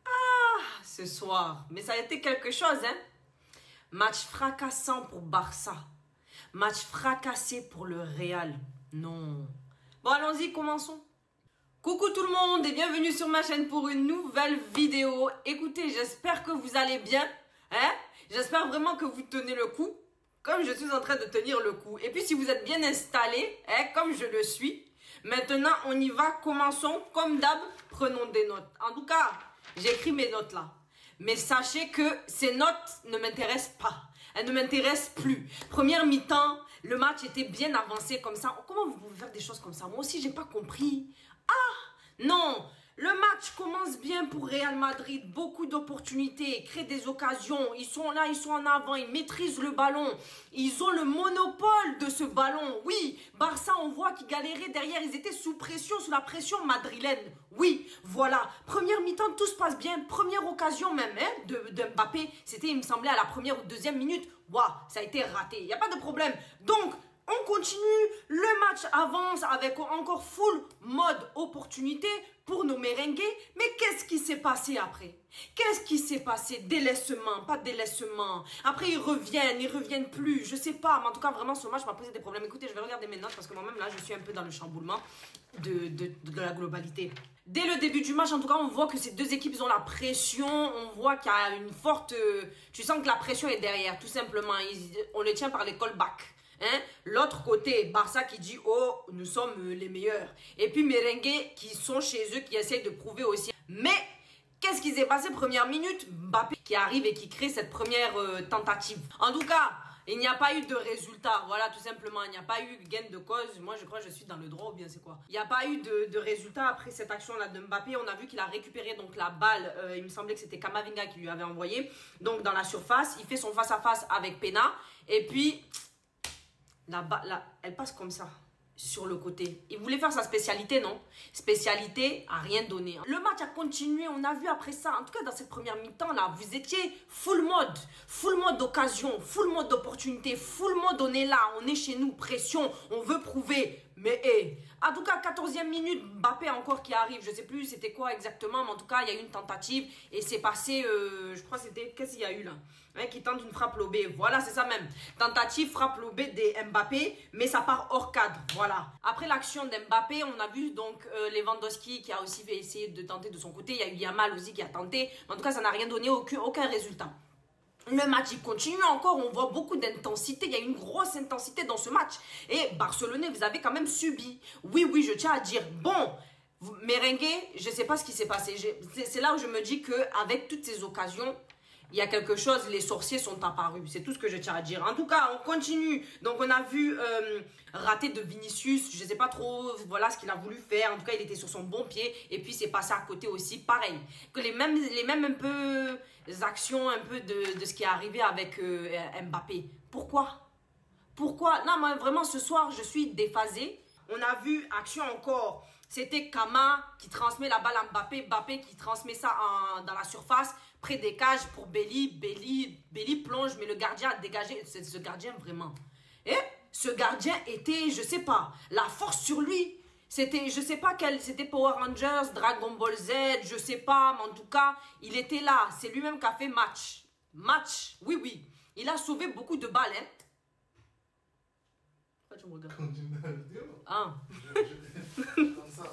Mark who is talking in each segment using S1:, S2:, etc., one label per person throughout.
S1: Ah, ce soir. Mais ça a été quelque chose, hein. Match fracassant pour Barça. Match fracassé pour le Real. Non. Bon, allons-y, commençons. Coucou tout le monde et bienvenue sur ma chaîne pour une nouvelle vidéo. Écoutez, j'espère que vous allez bien. Hein? J'espère vraiment que vous tenez le coup, comme je suis en train de tenir le coup. Et puis si vous êtes bien installés, hein, comme je le suis, maintenant on y va, commençons. Comme d'hab, prenons des notes. En tout cas, j'écris mes notes là. Mais sachez que ces notes ne m'intéressent pas. Elles ne m'intéressent plus. Première mi-temps, le match était bien avancé comme ça. Comment vous pouvez faire des choses comme ça? Moi aussi, j'ai pas compris. Ah, non. Le match commence bien pour Real Madrid. Beaucoup d'opportunités, créent des occasions. Ils sont là, ils sont en avant, ils maîtrisent le ballon. Ils ont le monopole de ce ballon. Oui, Barça, on voit qu'ils galéraient derrière. Ils étaient sous pression, sous la pression madrilène. Oui, voilà. Première mi-temps, tout se passe bien. Première occasion même hein, de Mbappé. C'était, il me semblait, à la première ou deuxième minute. Waouh, ça a été raté. Il n'y a pas de problème. Donc, on continue, le match avance avec encore full mode opportunité pour nos merengues. Mais qu'est-ce qui s'est passé après? Qu'est-ce qui s'est passé? Délaissement, pas délaissement. Après, ils reviennent plus. Je sais pas, mais en tout cas, vraiment, ce match m'a posé des problèmes. Écoutez, je vais regarder mes notes parce que moi-même, là, je suis un peu dans le chamboulement de la globalité. Dès le début du match, en tout cas, on voit que ces deux équipes, ils ont la pression. On voit qu'il y a une forte... tu sens que la pression est derrière, tout simplement. On le tient par les callbacks. Hein? L'autre côté, Barça qui dit oh nous sommes les meilleurs. Et puis merengue qui sont chez eux, qui essayent de prouver aussi. Mais qu'est-ce qui s'est passé première minute? Mbappé qui arrive et qui crée cette première tentative. En tout cas, il n'y a pas eu de résultat. Voilà, tout simplement. Il n'y a pas eu gain de cause. Moi, je crois que je suis dans le droit ou bien c'est quoi? Il n'y a pas eu de résultat après cette action-là de Mbappé. On a vu qu'il a récupéré donc la balle. Il me semblait que c'était Camavinga qui lui avait envoyé. Donc, dans la surface, il fait son face-à-face avec Pena. Et puis... elle passe comme ça, sur le côté. Il voulait faire sa spécialité, non? Spécialité a rien donné. Le match a continué, on a vu après ça. En tout cas, dans cette première mi-temps, là, vous étiez full mode d'occasion, full mode d'opportunité, full mode on est là, on est chez nous, pression, on veut prouver. Mais, en tout cas, 14e minute, Mbappé encore qui arrive. Je sais plus c'était quoi exactement, mais en tout cas, il y a eu une tentative et c'est passé, je crois c'était, qu'est-ce qu'il y a eu là? Hein, qui tente une frappe lobée. Voilà, c'est ça même. Tentative, frappe lobée de Mbappé, mais ça part hors cadre. Voilà. Après l'action d'Mbappé, on a vu donc Lewandowski qui a aussi essayé de tenter de son côté. Il y a eu Yamal aussi qui a tenté. En tout cas, ça n'a rien donné, aucun résultat. Le match, il continue encore, on voit beaucoup d'intensité, il y a une grosse intensité dans ce match. Et Barcelonais, vous avez quand même subi. Oui, je tiens à dire, bon, merengue, je ne sais pas ce qui s'est passé. C'est là où je me dis qu'avec toutes ces occasions, il y a quelque chose, les sorciers sont apparus. C'est tout ce que je tiens à dire. En tout cas, on continue. Donc, on a vu raté de Vinicius. Je ne sais pas trop, voilà ce qu'il a voulu faire. En tout cas, il était sur son bon pied. Et puis, c'est passé à côté aussi. Pareil. Que les mêmes un peu actions, un peu de ce qui est arrivé avec Mbappé. Pourquoi? Non, mais vraiment, ce soir, je suis déphasée. On a vu action encore. C'était Kama qui transmet la balle à Mbappé. Mbappé qui transmet ça dans la surface, près des cages pour Belly. Belly plonge, mais le gardien a dégagé. Ce gardien, vraiment. Et ce gardien était, je sais pas, la force sur lui. C'était, je sais pas quel, c'était Power Rangers, Dragon Ball Z, je sais pas, mais en tout cas, il était là. C'est lui-même qui a fait match. Match, oui. Il a sauvé beaucoup de balles, hein. Pourquoi tu me regardes?
S2: Continue la vidéo.
S1: Ah.
S2: Comme ça.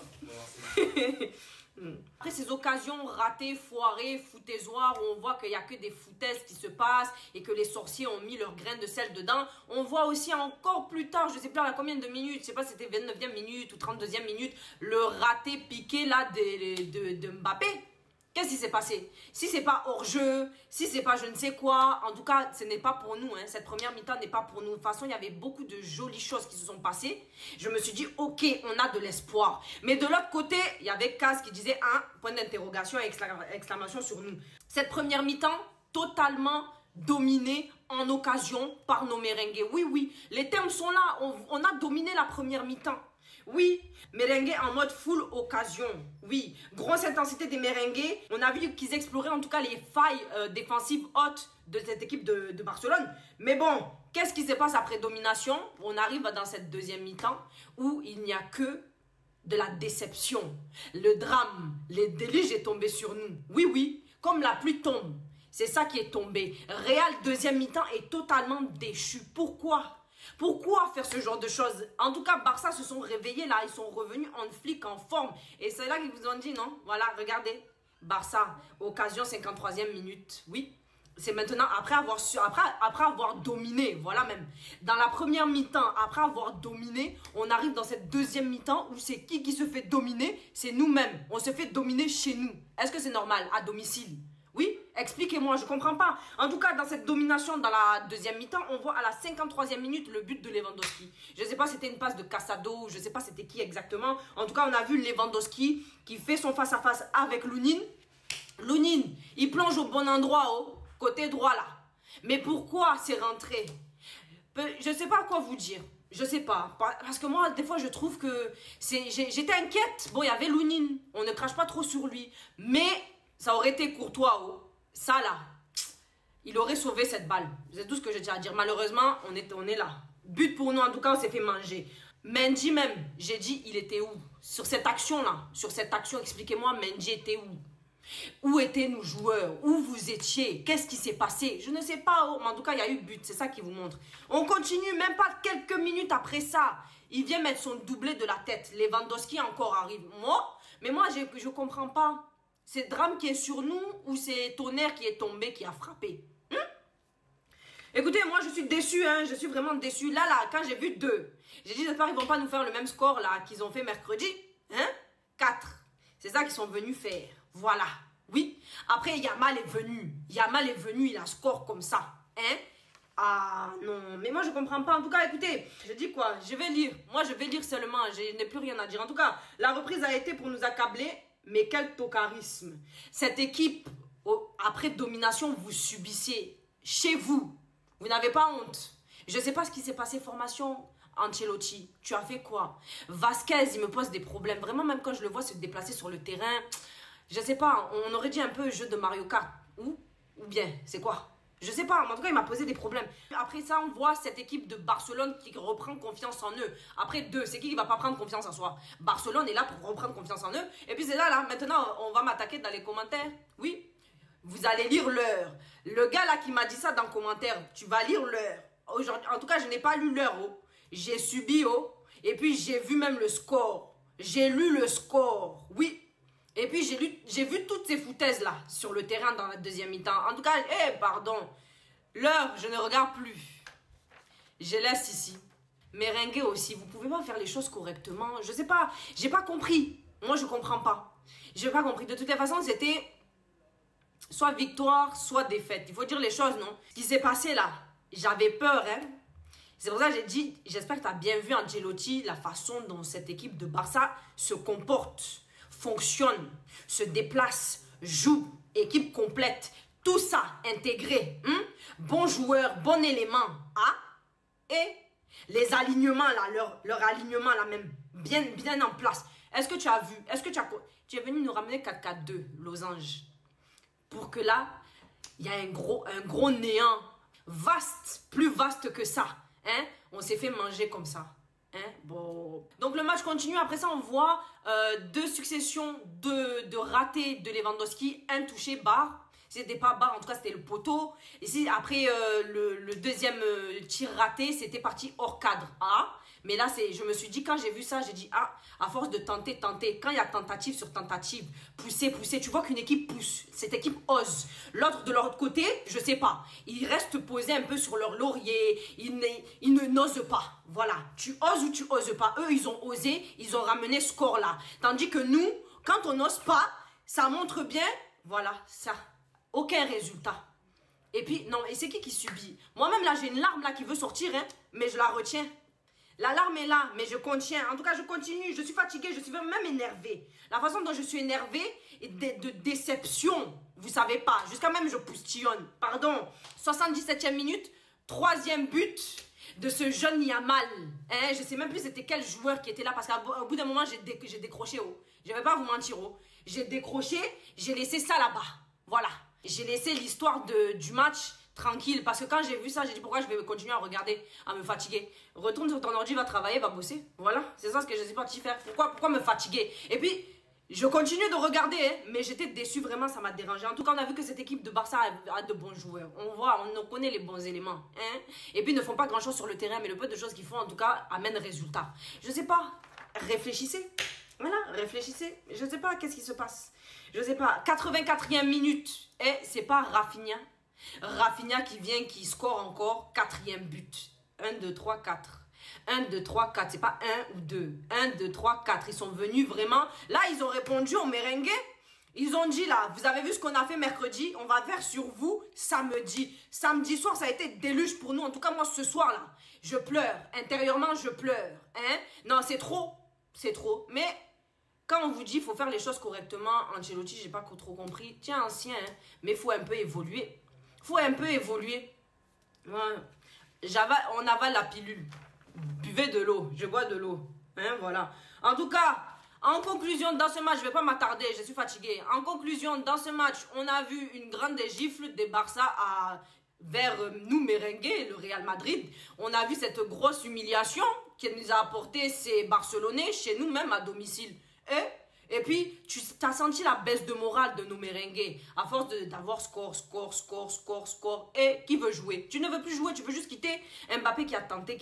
S1: Après ces occasions ratées, foirées, foutaisoires, où on voit qu'il n'y a que des foutaises qui se passent et que les sorciers ont mis leur grain de sel dedans. On voit aussi encore plus tard, je ne sais plus à combien de minutes, je ne sais pas si c'était 29e minute ou 32e minute, le raté piqué là de Mbappé. Qu'est-ce qui s'est passé? Si c'est pas hors-jeu, si c'est pas je ne sais quoi, en tout cas, ce n'est pas pour nous. Hein. Cette première mi-temps n'est pas pour nous. De toute façon, il y avait beaucoup de jolies choses qui se sont passées. Je me suis dit, ok, on a de l'espoir. Mais de l'autre côté, il y avait Kaz qui disait un point d'interrogation, exclamation sur nous. Cette première mi-temps, totalement dominée en occasion par nos merengues. Oui, les termes sont là. On a dominé la première mi-temps. Oui, merengue en mode full occasion. Oui, grosse intensité des merengues. On a vu qu'ils exploraient en tout cas les failles défensives hautes de cette équipe de Barcelone. Mais bon, qu'est-ce qui se passe après domination? On arrive dans cette deuxième mi-temps où il n'y a que de la déception, le drame, les déluges est tombé sur nous. Oui, oui, comme la pluie tombe. C'est ça qui est tombé. Real, deuxième mi-temps, est totalement déchu. Pourquoi? Pourquoi faire ce genre de choses? En tout cas, Barça se sont réveillés là. Ils sont revenus en flic, en forme. Et c'est là qu'ils vous ont dit, non? Voilà, regardez. Barça, occasion 53e minute. Oui. C'est maintenant, après avoir dominé, voilà même. Dans la première mi-temps, après avoir dominé, on arrive dans cette deuxième mi-temps où c'est qui se fait dominer? C'est nous-mêmes. On se fait dominer chez nous. Est-ce que c'est normal à domicile? Oui? Expliquez-moi, je ne comprends pas. En tout cas, dans cette domination, dans la deuxième mi-temps, on voit à la 53e minute le but de Lewandowski. Je ne sais pas si c'était une passe de Casado, je ne sais pas c'était qui exactement. En tout cas, on a vu Lewandowski qui fait son face-à-face avec Lunin. Lunin, il plonge au bon endroit, oh. Côté droit là. Mais pourquoi c'est rentré? Je sais pas quoi vous dire. Je sais pas. Parce que moi, des fois, je trouve que j'étais inquiète. Bon, il y avait Lunin. On ne crache pas trop sur lui. Mais ça aurait été Courtois. Oh. Ça là. Il aurait sauvé cette balle. C'est tout ce que j'ai à dire. Malheureusement, on est là. But pour nous. En tout cas, on s'est fait manger. Mendy même. J'ai dit, il était où? Sur cette action là. Sur cette action, expliquez-moi, Mendy était où? Où étaient nos joueurs? Où vous étiez? Qu'est-ce qui s'est passé? Je ne sais pas, oh, mais en tout cas, il y a eu but. C'est ça qui vous montre. On continue, même pas quelques minutes après ça. Il vient mettre son doublé de la tête. Lewandowski encore arrive. Mais moi, je ne comprends pas. C'est Drame qui est sur nous ou c'est Tonnerre qui est tombé, qui a frappé? Écoutez, moi, je suis déçu, hein. Je suis vraiment déçu. Là, quand j'ai vu 2, j'ai dit, j'espère qu'ils ne vont pas nous faire le même score là qu'ils ont fait mercredi. Hein? 4. C'est ça qu'ils sont venus faire. Voilà. Oui. Après, Yamal est venu. Yamal est venu, il a score comme ça. Hein? Ah non. Mais moi, je comprends pas. En tout cas, écoutez, je dis quoi? Je vais lire. Moi, je vais lire seulement. Je n'ai plus rien à dire. En tout cas, la reprise a été pour nous accabler. Mais quel tocarisme. Cette équipe, après domination, vous subissez chez vous. Vous n'avez pas honte. Je ne sais pas ce qui s'est passé. Formation Ancelotti, tu as fait quoi? Vasquez, il me pose des problèmes. Vraiment, même quand je le vois se déplacer sur le terrain... Je sais pas, on aurait dit un peu jeu de Mario Kart. Ou bien, c'est quoi? Je sais pas, mais en tout cas, il m'a posé des problèmes. Après ça, on voit cette équipe de Barcelone qui reprend confiance en eux. Après 2, c'est qui va pas prendre confiance en soi? Barcelone est là pour reprendre confiance en eux. Et puis c'est là, maintenant, on va m'attaquer dans les commentaires. Oui, vous allez lire l'heure. Le gars là qui m'a dit ça dans le commentaire, tu vas lire l'heure. En tout cas, je n'ai pas lu l'heure, oh. J'ai subi, oh. Et puis j'ai vu même le score. J'ai lu le score, oui. Et puis, j'ai vu toutes ces foutaises là sur le terrain dans la deuxième mi-temps. En tout cas, pardon. L'heure, je ne regarde plus. Je laisse ici. Merengue aussi, vous pouvez pas faire les choses correctement. Je sais pas, j'ai pas compris. Moi, je comprends pas. J'ai pas compris. De toutes les façons, c'était soit victoire, soit défaite. Il faut dire les choses, non? Ce qui s'est passé là, j'avais peur, hein. C'est pour ça que j'ai dit, j'espère que tu as bien vu Ancelotti, la façon dont cette équipe de Barça se comporte. Fonctionne, se déplace, joue, équipe complète, tout ça intégré. Bon joueur, bon élément. Ah, et les alignements là, leur alignement là même, bien en place. Est-ce que tu as vu, tu es venu nous ramener 4-4-2, losange. Pour que là, il y a un gros néant, vaste, plus vaste que ça. Hein? On s'est fait manger comme ça. Hein? Bon. Donc le match continue. Après ça, on voit 2 successions de ratés de Lewandowski. Un touché, barre. C'était pas barre, en tout cas c'était le poteau. Ici, après le deuxième tir raté, c'était parti hors cadre. Ah, mais là, je me suis dit, quand j'ai vu ça, j'ai dit, ah, à force de tenter, quand il y a tentative sur tentative, pousser, tu vois qu'une équipe pousse. Cette équipe ose. L'autre, de l'autre côté, je sais pas. Ils restent posés un peu sur leur laurier. Ils n'osent pas. Voilà. Tu oses ou tu oses pas. Eux, ils ont osé. Ils ont ramené ce score-là. Tandis que nous, quand on n'ose pas, ça montre bien, voilà, ça. Aucun résultat. Et puis, non, et c'est qui subit? Moi-même, là, j'ai une larme là qui veut sortir, hein, mais je la retiens. La larme est là, mais je contiens. En tout cas, je continue. Je suis fatiguée, je suis même énervée. La façon dont je suis énervée est de déception. Vous savez pas. Jusqu'à même, je poustillonne. Pardon. 77e minute, 3e but de ce jeune Yamal. Hein, je sais même plus c'était quel joueur qui était là. Parce qu'au bout d'un moment, j'ai décroché. Oh. Je vais pas vous mentir. Oh. J'ai décroché, j'ai laissé ça là-bas. Voilà. J'ai laissé l'histoire du match tranquille. Parce que quand j'ai vu ça, j'ai dit pourquoi je vais continuer à regarder, à me fatiguer. Retourne sur ton ordi, va travailler, va bosser. Voilà, c'est ça ce que je suis partie faire. Pourquoi me fatiguer? Et puis, je continue de regarder, hein, mais j'étais déçue, vraiment, ça m'a dérangé. En tout cas, on a vu que cette équipe de Barça a de bons joueurs. On connaît les bons éléments. Hein. Et puis, ils ne font pas grand-chose sur le terrain, mais le peu de choses qu'ils font, en tout cas, amènent résultat. Je sais pas, réfléchissez. Voilà, réfléchissez. Je sais pas, qu'est-ce qui se passe? Je sais pas, 84e minute, et c'est pas Rafinha. Rafinha qui vient, qui score encore, 4e but. 1, 2, 3, 4. 1, 2, 3, 4. C'est pas 1 ou 2. 1, 2, 3, 4. Ils sont venus vraiment. Là, ils ont répondu au merengue. Ils ont dit là, vous avez vu ce qu'on a fait mercredi? On va faire sur vous samedi. Samedi soir, ça a été déluge pour nous. En tout cas, moi, ce soir-là, je pleure. Intérieurement, je pleure. Hein? Non, c'est trop. C'est trop. Mais quand on vous dit qu'il faut faire les choses correctement, Ancelotti, j'ai pas trop compris. Tiens, ancien, hein? Mais il faut un peu évoluer. Faut un peu évoluer. Ouais. On avale la pilule. Buvez de l'eau. Je bois de l'eau. Hein, voilà. En tout cas, en conclusion, dans ce match, je ne vais pas m'attarder. Je suis fatiguée. En conclusion, dans ce match, on a vu une grande gifle des Barça vers nous, merengue, le Real Madrid. On a vu cette grosse humiliation qui nous a apporté ces Barcelonais chez nous, même à domicile. Et puis, tu as senti la baisse de morale de nos merengues à force d'avoir score. Et qui veut jouer? Tu ne veux plus jouer, tu veux juste quitter. Mbappé qui a tenté,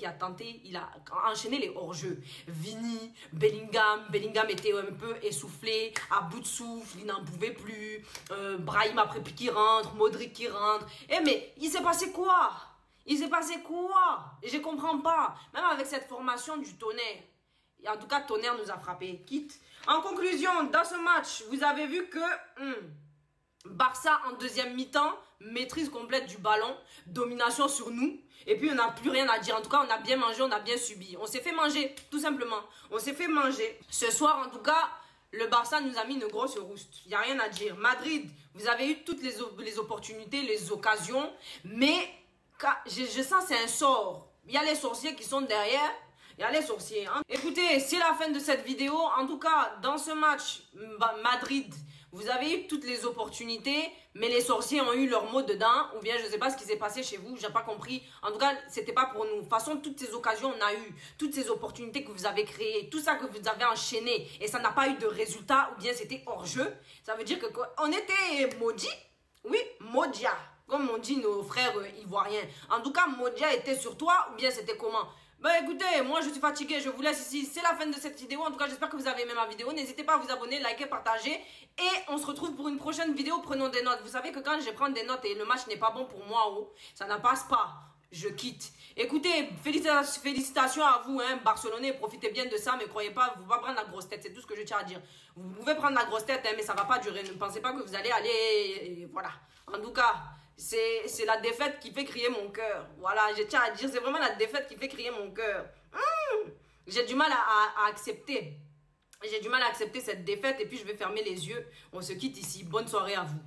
S1: il a enchaîné les hors-jeux. Vini, Bellingham était un peu essoufflé, à bout de souffle, il n'en pouvait plus. Brahim après qui rentre, Modric qui rentre. Mais il s'est passé quoi? Et je ne comprends pas. Même avec cette formation du Tonnerre. En tout cas, Tonnerre nous a frappé. Quitte. En conclusion, dans ce match, vous avez vu que Barça en deuxième mi-temps, maîtrise complète du ballon, domination sur nous. Et puis, on n'a plus rien à dire. En tout cas, on a bien mangé, on a bien subi. On s'est fait manger, tout simplement. On s'est fait manger. Ce soir, en tout cas, le Barça nous a mis une grosse rouste. Il n'y a rien à dire. Madrid, vous avez eu toutes les opportunités, les occasions. Mais je sens que c'est un sort. Il y a les sorciers qui sont derrière. Il y a les sorciers. Hein. Écoutez, c'est la fin de cette vidéo. En tout cas, dans ce match, Madrid, vous avez eu toutes les opportunités, mais les sorciers ont eu leur mot dedans. Ou bien, je ne sais pas ce qui s'est passé chez vous, je n'ai pas compris. En tout cas, ce n'était pas pour nous. De toute façon, toutes ces occasions, on a eu. Toutes ces opportunités que vous avez créées, tout ça que vous avez enchaîné, et ça n'a pas eu de résultat, ou bien c'était hors-jeu. Ça veut dire qu'on était maudits. Oui, Modia, comme on dit nos frères ivoiriens. En tout cas, Modia était sur toi, ou bien c'était comment? Bah écoutez, moi je suis fatigué, je vous laisse ici. C'est la fin de cette vidéo. En tout cas, j'espère que vous avez aimé ma vidéo. N'hésitez pas à vous abonner, liker, partager. Et on se retrouve pour une prochaine vidéo. Prenons des notes. Vous savez que quand je prends des notes et le match n'est pas bon pour moi, ça ne passe pas. Je quitte. Écoutez, félicitations à vous, hein, Barcelonais. Profitez bien de ça, mais croyez pas, vous ne pouvez pas prendre la grosse tête. C'est tout ce que je tiens à dire. Vous pouvez prendre la grosse tête, hein, mais ça ne va pas durer. Ne pensez pas que vous allez aller... Voilà. En tout cas... C'est la défaite qui fait crier mon cœur. Voilà, je tiens à dire, c'est vraiment la défaite qui fait crier mon cœur. J'ai du mal à accepter. J'ai du mal à accepter cette défaite et puis je vais fermer les yeux. On se quitte ici. Bonne soirée à vous.